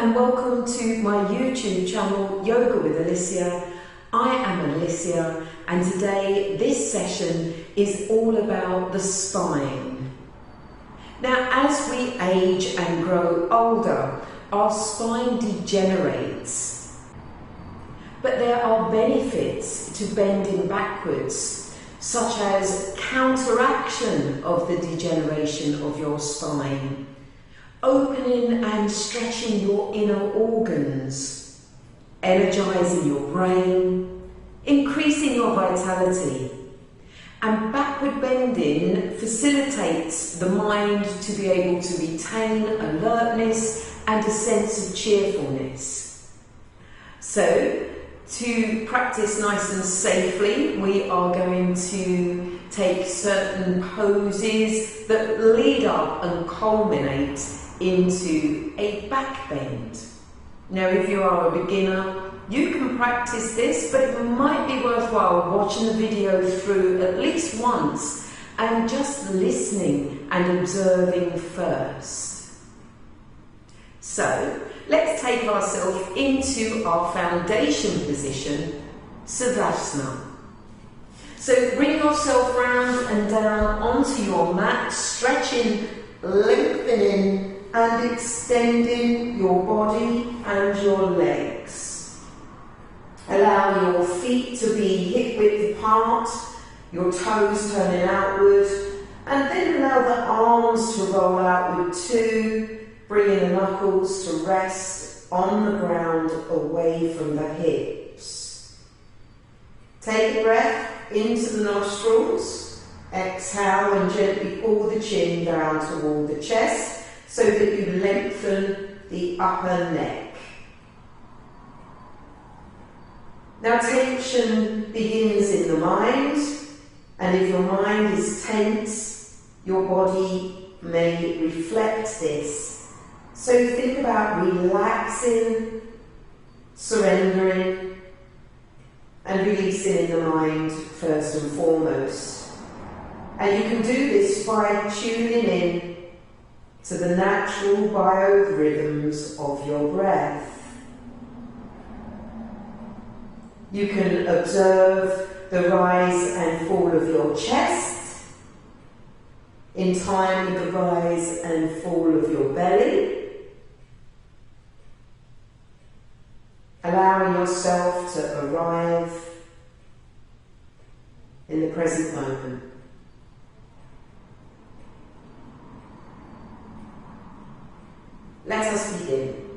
and welcome to my YouTube channel, Yoga with Alicia. I am Alicia, and today this session is all about the spine. Now, as we age and grow older, our spine degenerates. But there are benefits to bending backwards, such as counteraction of the degeneration of your spine, opening and stretching your inner organs, energising your brain, increasing your vitality. And backward bending facilitates the mind to be able to retain alertness and a sense of cheerfulness. So, to practice nice and safely, we are going to take certain poses that lead up and culminate into a back bend. Now, if you are a beginner, you can practice this, but it might be worthwhile watching the video through at least once and just listening and observing first. So, let's take ourselves into our foundation position, Savasana. So bring yourself round and down onto your mat, stretching, lengthening and extending your body and your legs. Allow your feet to be hip width apart, your toes turning outward, and then allow the arms to roll outward too, bringing the knuckles to rest on the ground away from the hips. Take a breath into the nostrils, exhale and gently pull the chin down toward the chest so that you lengthen the upper neck. Now tension begins in the mind, and if your mind is tense, your body may reflect this. So think about relaxing, surrendering, and releasing in the mind first and foremost. And you can do this by tuning in to the natural biorhythms of your breath. You can observe the rise and fall of your chest in time with the rise and fall of your belly, allowing yourself to arrive in the present moment. Let us begin.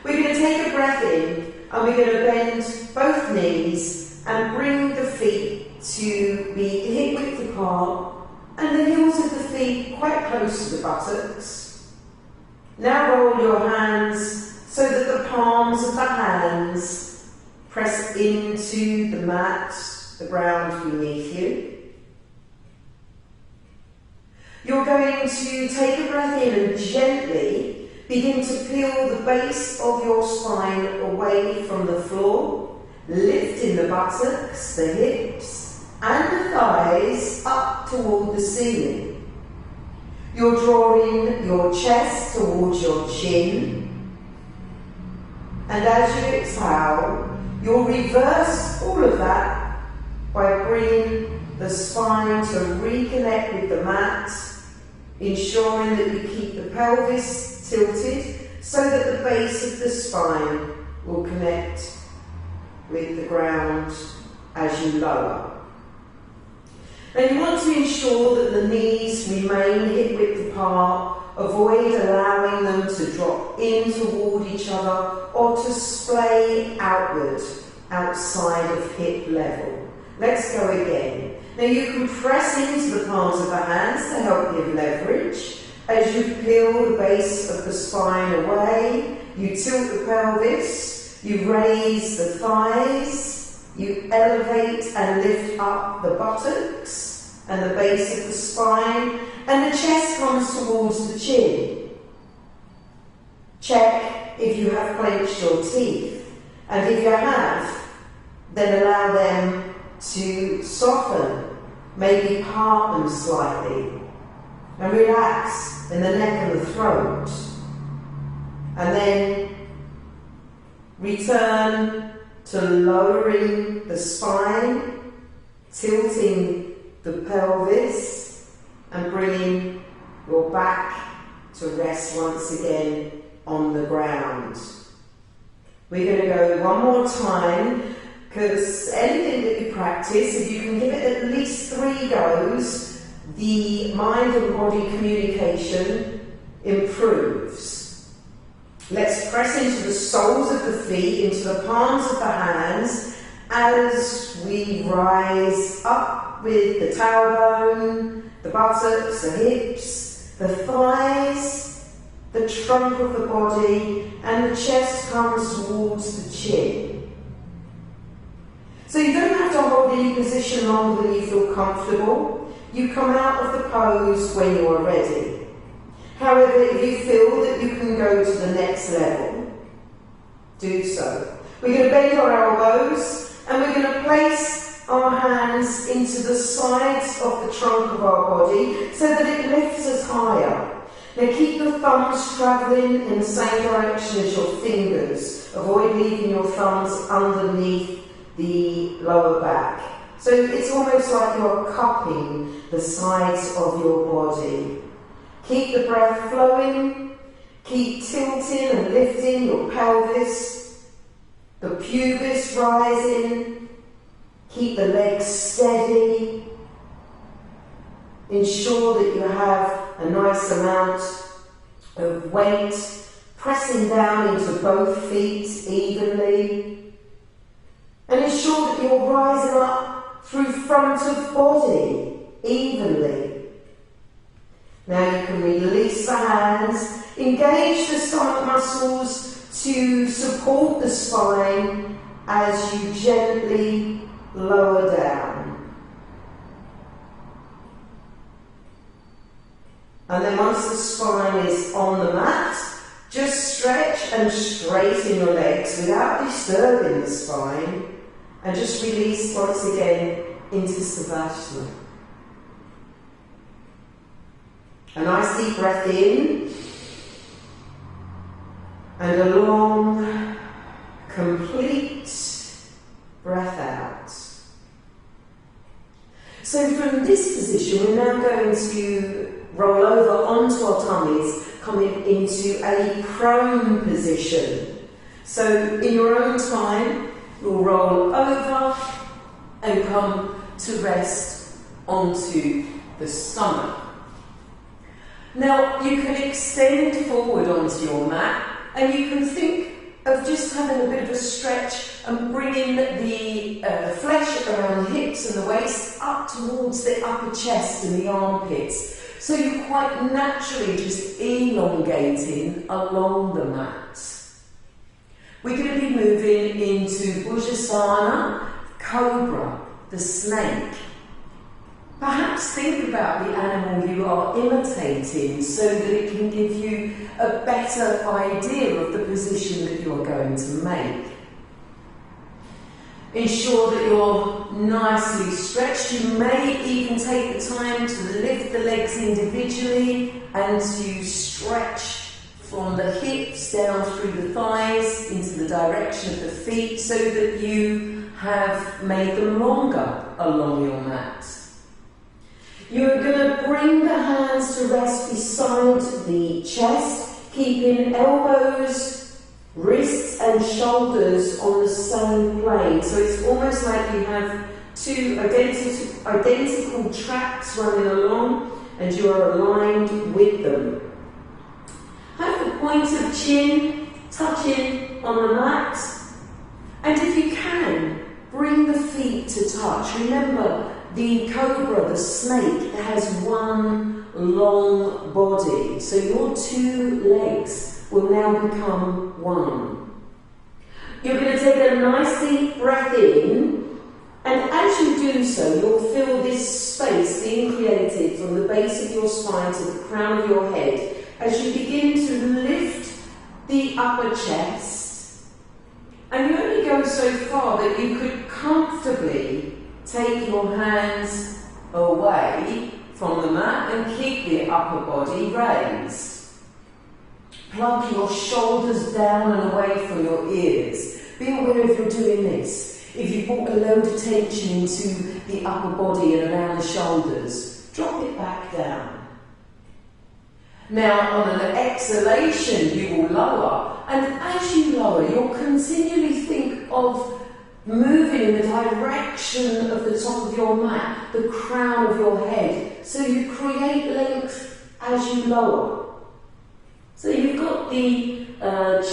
We're going to take a breath in and we're going to bend both knees and bring the feet to be hip width apart and the heels of the feet quite close to the buttocks. Now roll your hands so that the palms of the hands press into the mat, the ground beneath you. You're going to take a breath in and gently begin to peel the base of your spine away from the floor, lifting the buttocks, the hips, and the thighs up toward the ceiling. You're drawing your chest towards your chin, and as you exhale, you'll reverse all of that by bringing the spine to reconnect with the mat, ensuring that you keep the pelvis tilted so that the base of the spine will connect with the ground as you lower. And you want to ensure that the knees remain hip width apart, avoid allowing them to drop in toward each other or to splay outward outside of hip level. Let's go again. Now you can press into the palms of the hands to help give leverage. As you peel the base of the spine away, you tilt the pelvis, you raise the thighs, you elevate and lift up the buttocks and the base of the spine, and the chest comes towards the chin. Check if you have clenched your teeth, and if you have, then allow them to soften, maybe part them slightly, and relax in the neck and the throat. And then return to lowering the spine, tilting the pelvis, and bringing your back to rest once again on the ground. We're going to go one more time, because anything that you practice, if you can give it at least 3 goes, the mind and body communication improves. Let's press into the soles of the feet, into the palms of the hands, as we rise up with the tailbone, the buttocks, the hips, the thighs, the trunk of the body, and the chest comes towards the chin. So you don't have to hold any position longer than you feel comfortable. You come out of the pose when you are ready. However, if you feel that you can go to the next level, do so. We're going to bend our elbows, and we're going to place our hands into the sides of the trunk of our body so that it lifts us higher. Now keep the thumbs travelling in the same direction as your fingers. Avoid leaving your thumbs underneath the lower back. So it's almost like you're cupping the sides of your body. Keep the breath flowing. Keep tilting and lifting your pelvis. The pubis rising. Keep the legs steady. Ensure that you have a nice amount of weight pressing down into both feet evenly. And ensure that you're rising up through front of body evenly. Now you can release the hands, engage the stomach muscles to support the spine as you gently lower down. And then once the spine is on the mat, just stretch and straighten your legs without disturbing the spine, and just release once again into Savasana. A nice deep breath in, and a long, complete breath out. So from this position, we're now going to roll over onto our tummies, coming into a prone position. So in your own time, you'll roll over and come to rest onto the stomach. Now you can extend forward onto your mat, and you can think of just having a bit of a stretch and bringing the flesh around the hips and the waist up towards the upper chest and the armpits. So you're quite naturally just elongating along the mat. We're going to be moving into Bhujasana, Cobra, the snake. Perhaps think about the animal you are imitating so that it can give you a better idea of the position that you're going to make. Ensure that you're nicely stretched. You may even take the time to lift the legs individually and to stretch from the hips down through the thighs into the direction of the feet so that you have made them longer along your mat. You're going to bring the hands to rest beside the chest, keeping elbows, wrists and shoulders on the same plane. So it's almost like you have two identical tracks running along and you are aligned with them. Have the point of chin touching on the mat, and if you can, bring the feet to touch. Remember, the cobra, the snake, has one long body, so your two legs will now become one. You're going to take a nice deep breath in, and as you do so, you'll feel this space being created from the base of your spine to the crown of your head as you begin to lift the upper chest. And you only go so far that you could comfortably take your hands away from the mat and keep the upper body raised. Plug your shoulders down and away from your ears. Be aware if you're doing this. If you brought a load of tension into the upper body and around the shoulders, drop it back down. Now on an exhalation you will lower, and as you lower you'll continually think of moving in the direction of the top of your mat, the crown of your head, so you create length as you lower. So you've got the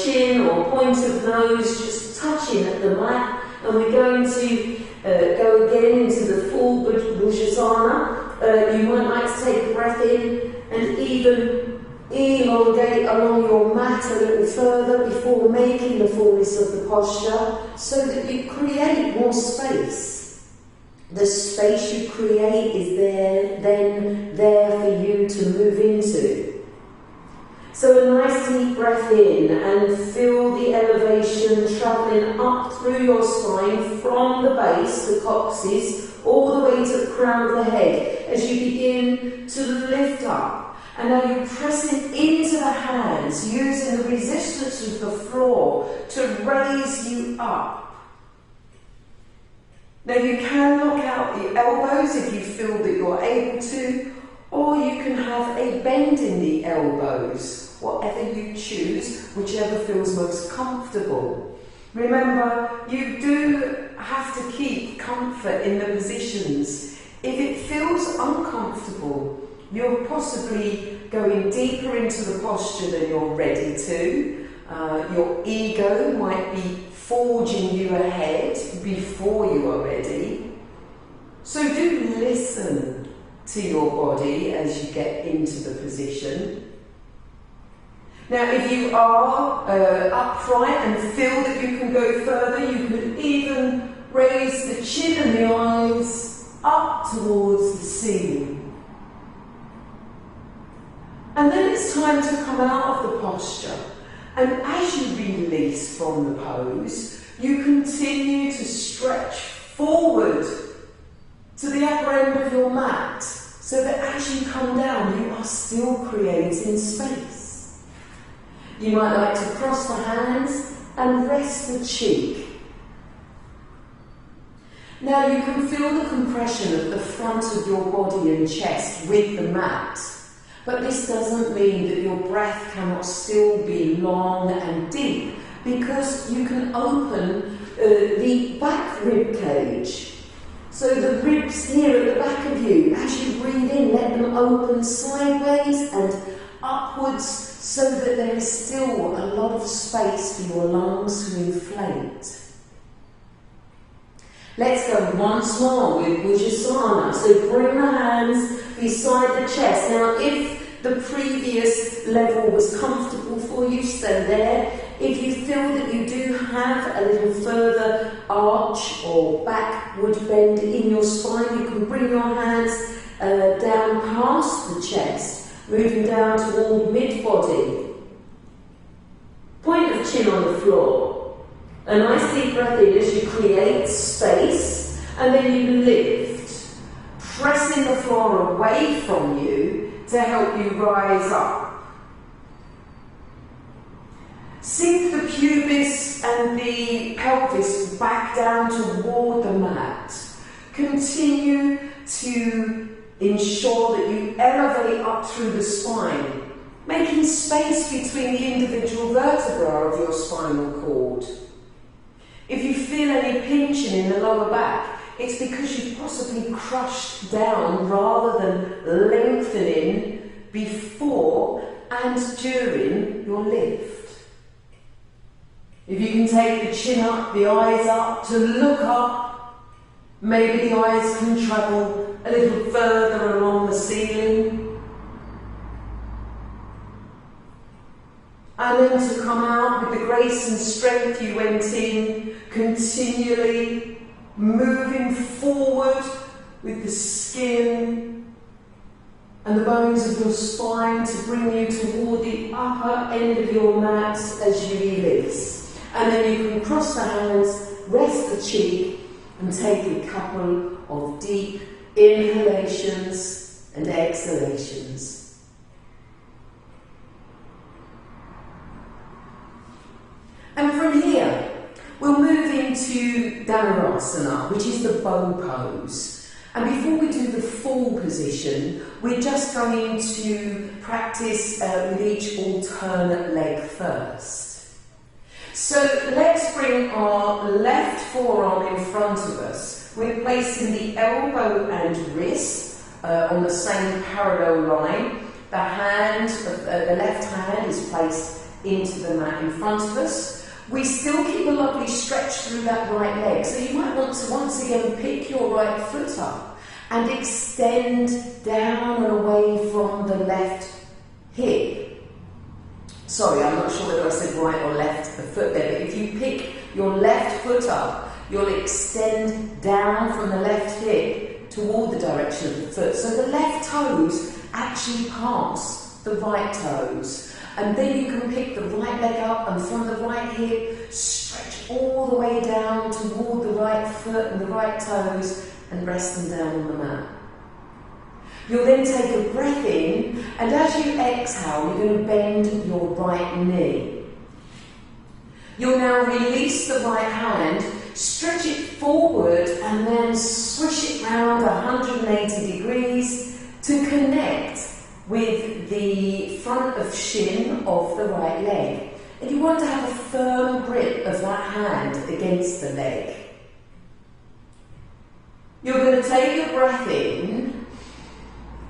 chin or point of nose just touching at the mat, and we're going to go again into the full Damarasana. You might like to take a breath in and even elongate along your mat a little further before making the fullness of the posture, so that you create more space. The space you create is there for you to move into. So a nice deep breath in and feel the elevation travelling up through your spine from the base, the coccyx, all the way to the crown of the head as you begin to lift up. And now you're pressing into the hands, using the resistance of the floor to raise you up. Now you can lock out the elbows if you feel that you're able to, or you can have a bend in the elbows, whatever you choose, whichever feels most comfortable. Remember, you do have to keep comfort in the positions. If it feels uncomfortable, you're possibly going deeper into the posture than you're ready to. Your ego might be forging you ahead before you are ready. So do listen to your body as you get into the position. Now if you are upright and feel that you can go further, you could even raise the chin and the eyes up towards the ceiling. And then it's time to come out of the posture. And as you release from the pose, you continue to stretch forward to the upper end of your mat, so that as you come down, you are still creating space. You might like to cross the hands and rest the cheek. Now you can feel the compression of the front of your body and chest with the mat. But this doesn't mean that your breath cannot still be long and deep, because you can open the back rib cage. So the ribs here at the back of you, as you breathe in, let them open sideways and upwards, so that there is still a lot of space for your lungs to inflate. Let's go once more with Damarasana. So bring the hands beside the chest. Now if the previous level was comfortable for you, stay there. If you feel that you do have a little further arch or backward bend in your spine, you can bring your hands down past the chest, moving down toward mid-body. Point of chin on the floor. A nice deep breath in as you create space, and then you lift, pressing the floor away from you to help you rise up. Sink the pubis and the pelvis back down toward the mat. Continue to ensure that you elevate up through the spine, making space between the individual vertebrae of your spinal cord. If you feel any pinching in the lower back, it's because you've possibly crushed down rather than lengthening before and during your lift. If you can take the chin up, the eyes up, to look up, maybe the eyes can travel a little further along the ceiling. And then to come out with the grace and strength you went in, continually moving forward with the skin and the bones of your spine to bring you toward the upper end of your mat as you release. And then you can cross the hands, rest the cheek, and take a couple of deep inhalations and exhalations. into Damarasana, which is the bow pose. And before we do the full position, we're just going to practice with each alternate leg first. So let's bring our left forearm in front of us. We're placing the elbow and wrist on the same parallel line. The hand, the left hand is placed into the mat in front of us. We still keep a lovely stretch through that right leg. So you might want to once again pick your right foot up and extend down and away from the left hip. Sorry, I'm not sure whether I said right or left foot there, but if you pick your left foot up, you'll extend down from the left hip toward the direction of the foot. So the left toes actually pass the right toes. And then you can pick the right leg up and from the right hip, stretch all the way down toward the right foot and the right toes and rest them down on the mat. You'll then take a breath in, and as you exhale, you're going to bend your right knee. You'll now release the right hand, stretch it forward and then swish it round 180 degrees to connect with the front of shin of the right leg. And you want to have a firm grip of that hand against the leg. You're going to take a breath in,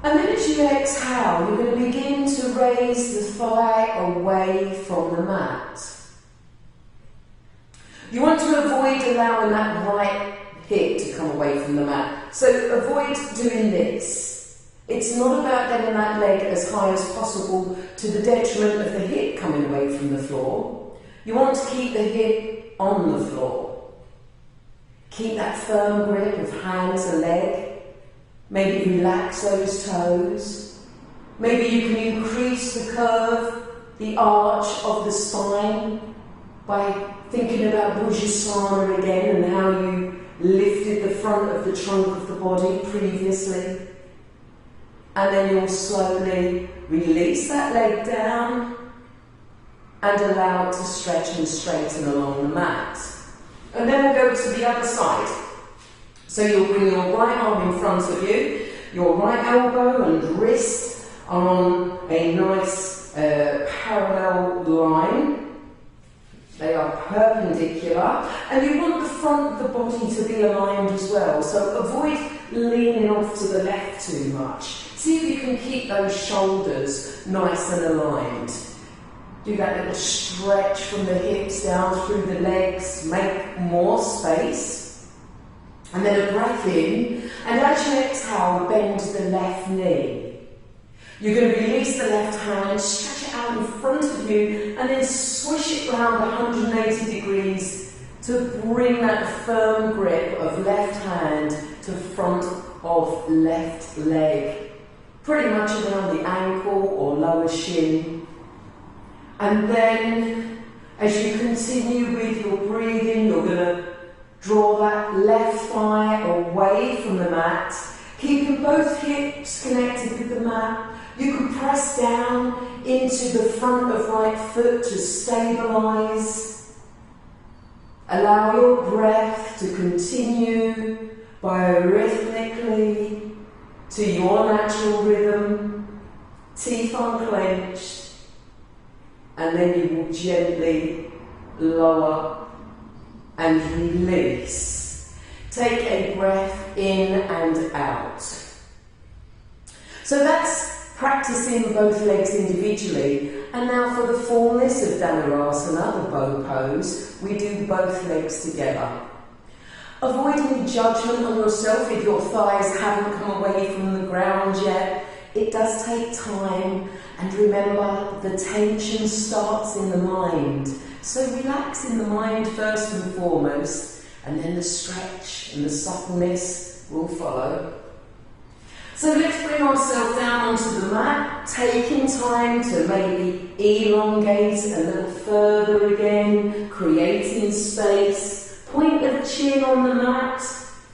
and then as you exhale, you're going to begin to raise the thigh away from the mat. You want to avoid allowing that right hip to come away from the mat. So avoid doing this. It's not about getting that leg as high as possible to the detriment of the hip coming away from the floor. You want to keep the hip on the floor. Keep that firm grip of hands and leg. Maybe relax those toes. Maybe you can increase the curve, the arch of the spine by thinking about Damarasana again and how you lifted the front of the trunk of the body previously. And then you'll slowly release that leg down and allow it to stretch and straighten along the mat. And then we'll go to the other side. So you'll bring your right arm in front of you, your right elbow and wrist are on a nice parallel line. They are perpendicular, and you want the front of the body to be aligned as well. So avoid leaning off to the left too much. See if you can keep those shoulders nice and aligned. Do that little stretch from the hips down through the legs, make more space. And then a breath in, and as you exhale, bend the left knee. You're going to release the left hand, stretch it out in front of you, and then swish it round 180 degrees to bring that firm grip of left hand to front of left leg. Pretty much around the ankle or lower shin. And then, as you continue with your breathing, you're going to draw that left thigh away from the mat, keeping both hips connected with the mat. You can press down into the front of right foot to stabilise. Allow your breath to continue biorhythmically to your natural rhythm, teeth unclenched, and then you will gently lower and release. Take a breath in and out. So that's practicing both legs individually, and now for the fullness of Damarasana, the bow pose, we do both legs together. Avoid any judgment on yourself if your thighs haven't come away from the ground yet. It does take time, and remember, the tension starts in the mind. So relax in the mind first and foremost, and then the stretch and the suppleness will follow. So let's bring ourselves down onto the mat, taking time to maybe elongate a little further again, creating space. Point of chin on the mat.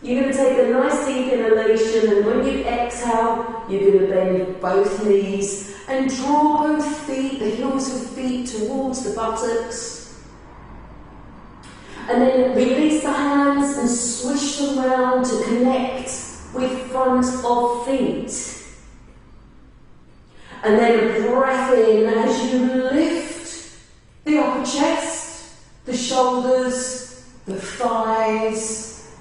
You're going to take a nice deep inhalation, and when you exhale, you're going to bend both knees and draw both feet, the heels of feet, towards the buttocks. And then release the hands and swish them round to connect with front of feet. And then a breath in as you lift the upper chest, the shoulders, the thighs,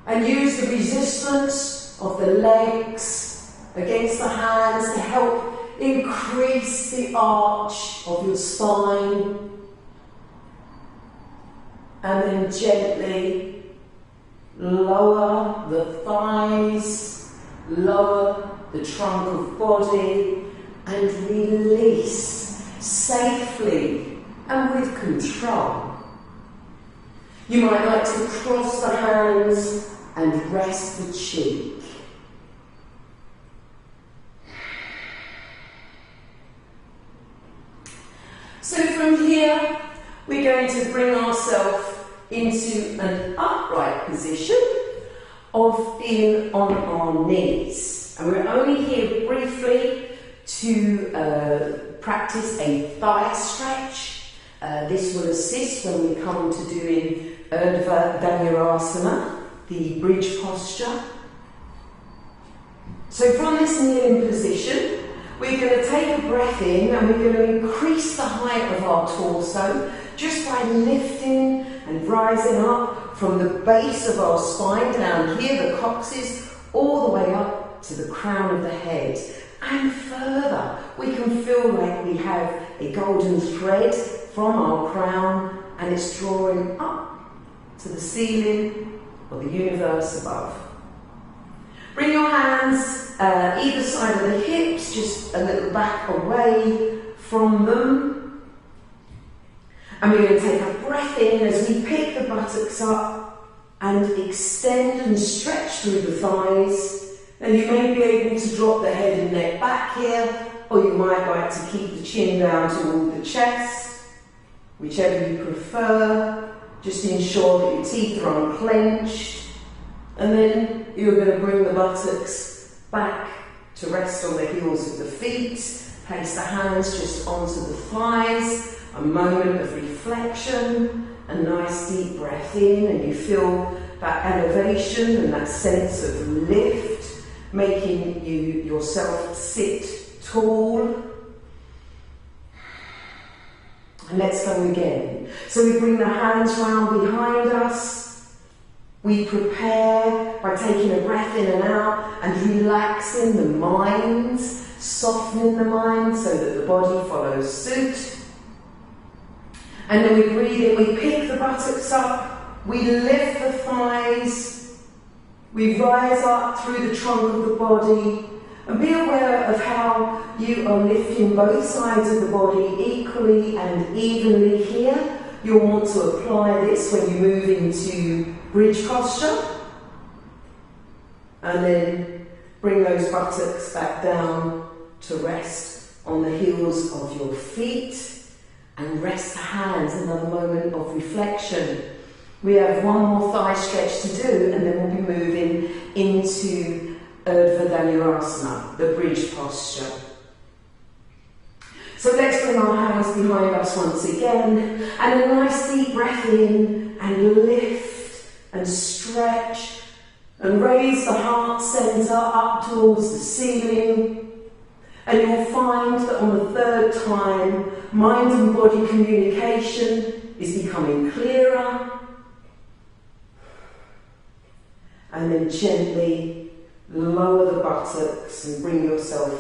and use the resistance of the legs against the hands to help increase the arch of your spine. And then gently lower the thighs, lower the trunk of body, and release safely and with control. You might like to cross the hands and rest the cheek. So from here, we're going to bring ourselves into an upright position of being on our knees. And we're only here briefly to practice a thigh stretch. This will assist when we come to doing Damarasana, the bridge posture. So from this kneeling position, we're going to take a breath in and we're going to increase the height of our torso just by lifting and rising up from the base of our spine down here, the coccyx, all the way up to the crown of the head. And further, we can feel like we have a golden thread from our crown and it's drawing up to the ceiling or the universe above. Bring your hands either side of the hips, just a little back away from them. And we're going to take a breath in as we pick the buttocks up and extend and stretch through the thighs. Now you may be able to drop the head and neck back here, or you might like to keep the chin down toward the chest, whichever you prefer. Just ensure that your teeth are unclenched. And then you're going to bring the buttocks back to rest on the heels of the feet. Place the hands just onto the thighs. A moment of reflection. A nice deep breath in, and you feel that elevation and that sense of lift, making you yourself sit tall. And let's go again. So we bring the hands round behind us. We prepare by taking a breath in and out and relaxing the mind, softening the mind so that the body follows suit. And then we breathe in, we pick the buttocks up, we lift the thighs, we rise up through the trunk of the body, and be aware of how you are lifting both sides of the body equally and evenly here. You'll want to apply this when you move into bridge posture. And then bring those buttocks back down to rest on the heels of your feet. And rest the hands, another moment of reflection. We have one more thigh stretch to do, and then we'll be moving into Damarasana, the bridge posture. So let's bring our hands behind us once again, and a nice deep breath in, and lift, and stretch, and raise the heart centre up towards the ceiling. And you'll find that on the third time, mind and body communication is becoming clearer. And then gently lower the buttocks and bring yourself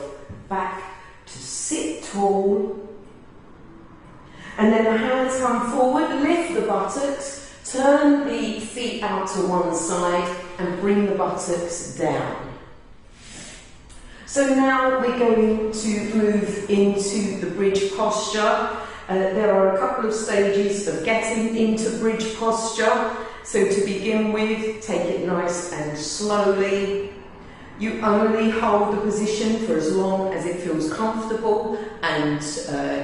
back to sit tall. And then the hands come forward, lift the buttocks, turn the feet out to one side and bring the buttocks down. So now we're going to move into the bridge posture. There are a couple of stages of getting into bridge posture. So to begin with, take it nice and slowly. You only hold the position for as long as it feels comfortable and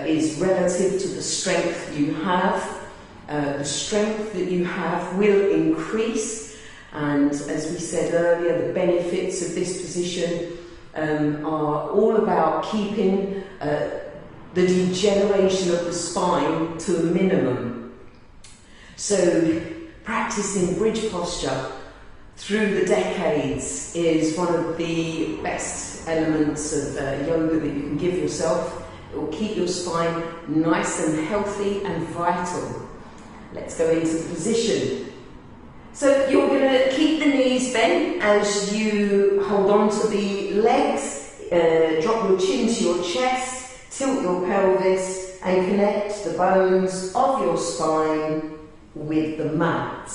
is relative to the strength you have. The strength that you have will increase, and as we said earlier, the benefits of this position are all about keeping the degeneration of the spine to a minimum. So practicing bridge posture through the decades is one of the best elements of yoga that you can give yourself. It will keep your spine nice and healthy and vital. Let's go into the position. So you're going to keep the knees bent as you hold on to the legs, drop your chin to your chest, tilt your pelvis and connect the bones of your spine with the mat.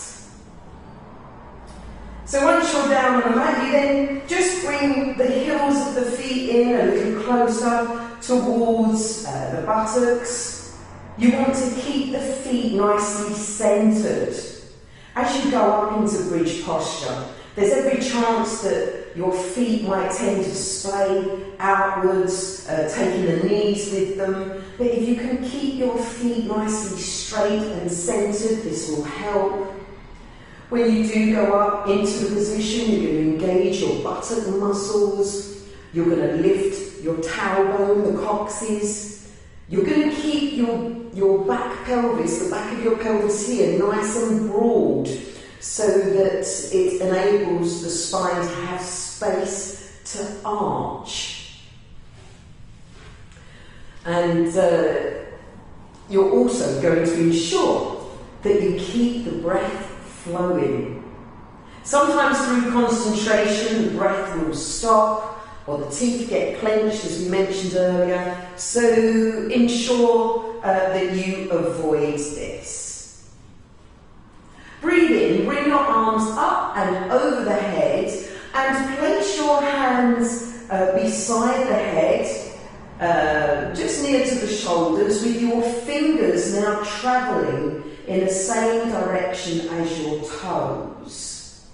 So once you're down on the mat, you then just bring the heels of the feet in a little closer towards the buttocks. You want to keep the feet nicely centred. As you go up into bridge posture, there's every chance that your feet might tend to splay outwards, taking the knees with them. But if you can keep your feet nicely straight and centred, this will help. When you do go up into the position, you're going to engage your buttock muscles. You're going to lift your tailbone, the coccyx. You're going to keep your back pelvis, the back of your pelvis here, nice and broad, so that it enables the spine to have space to arch. And you're also going to ensure that you keep the breath flowing. Sometimes through concentration, the breath will stop, or the teeth get clenched, as we mentioned earlier. So ensure that you avoid this. Breathe in, bring your arms up and over the head, and place your hands beside the head, just near to the shoulders, with your fingers now travelling in the same direction as your toes.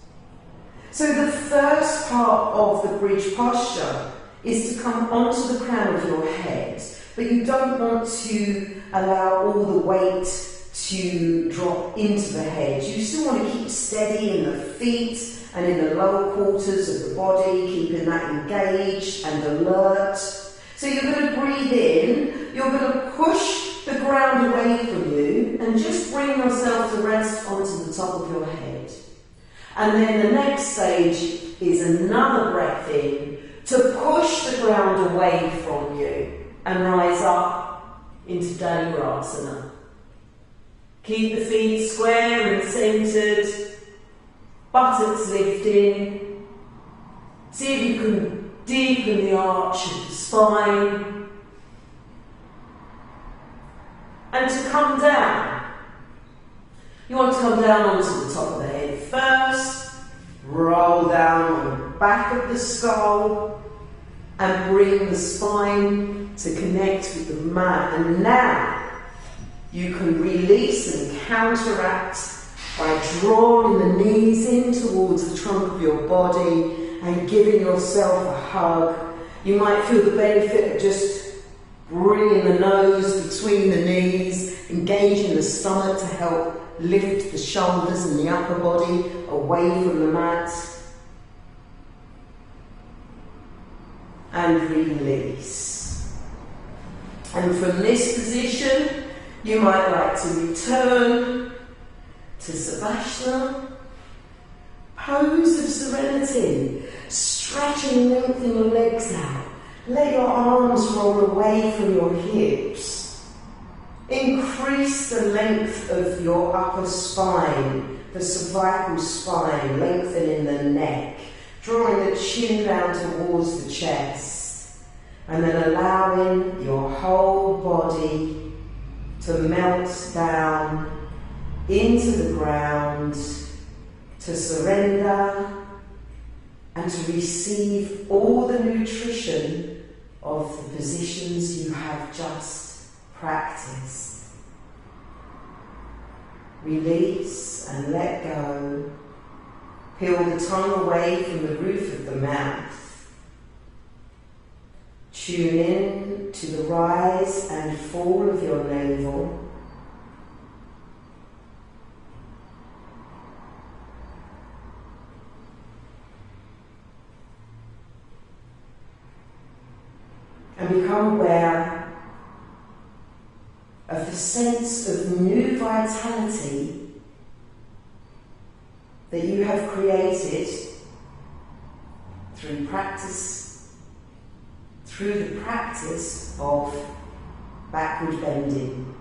So the first part of the bridge posture is to come onto the crown of your head, but you don't want to allow all the weight to drop into the head. You still want to keep steady in the feet and in the lower quarters of the body, keeping that engaged and alert. So you're going to breathe in, you're going to push the ground away from you and just bring yourself to rest onto the top of your head. And then the next stage is another breath in to push the ground away from you and rise up into Damarasana. Keep the feet square and centred, buttocks lifting. See if you can deepen the arch of the spine. And to come down. You want to come down onto the top of the head first, roll down on the back of the skull, and bring the spine to connect with the mat. And now you can release and counteract by drawing the knees in towards the trunk of your body and giving yourself a hug. You might feel the benefit of just bringing the nose between the knees, engaging the stomach to help lift the shoulders and the upper body away from the mat. And release. And from this position, you might like to return to Savasana, pose of serenity, stretching and lengthening your legs out. Let your arms roll away from your hips. Increase the length of your upper spine, the cervical spine, lengthening the neck, drawing the chin down towards the chest, and then allowing your whole body to melt down into the ground, to surrender and to receive all the nutrition of the positions you have just practiced. Release and let go. Peel the tongue away from the roof of the mouth. Tune in to the rise and fall of your navel. And become aware of the sense of new vitality that you have created through practice, through the practice of backward bending.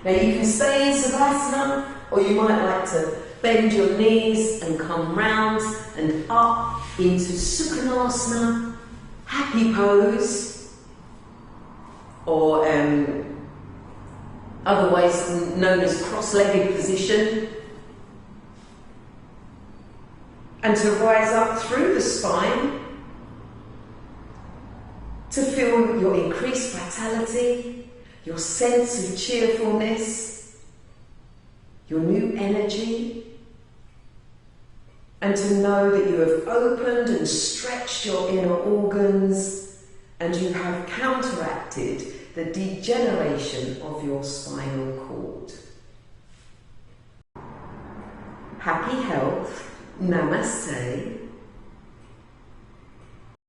Now you can stay in Savasana, or you might like to bend your knees and come round and up into Sukhanasana, happy pose, or otherwise known as cross-legged position. And to rise up through the spine to feel your increased vitality, your sense of cheerfulness, your new energy, and to know that you have opened and stretched your inner organs and you have counteracted the degeneration of your spinal cord. Happy health. Namaste.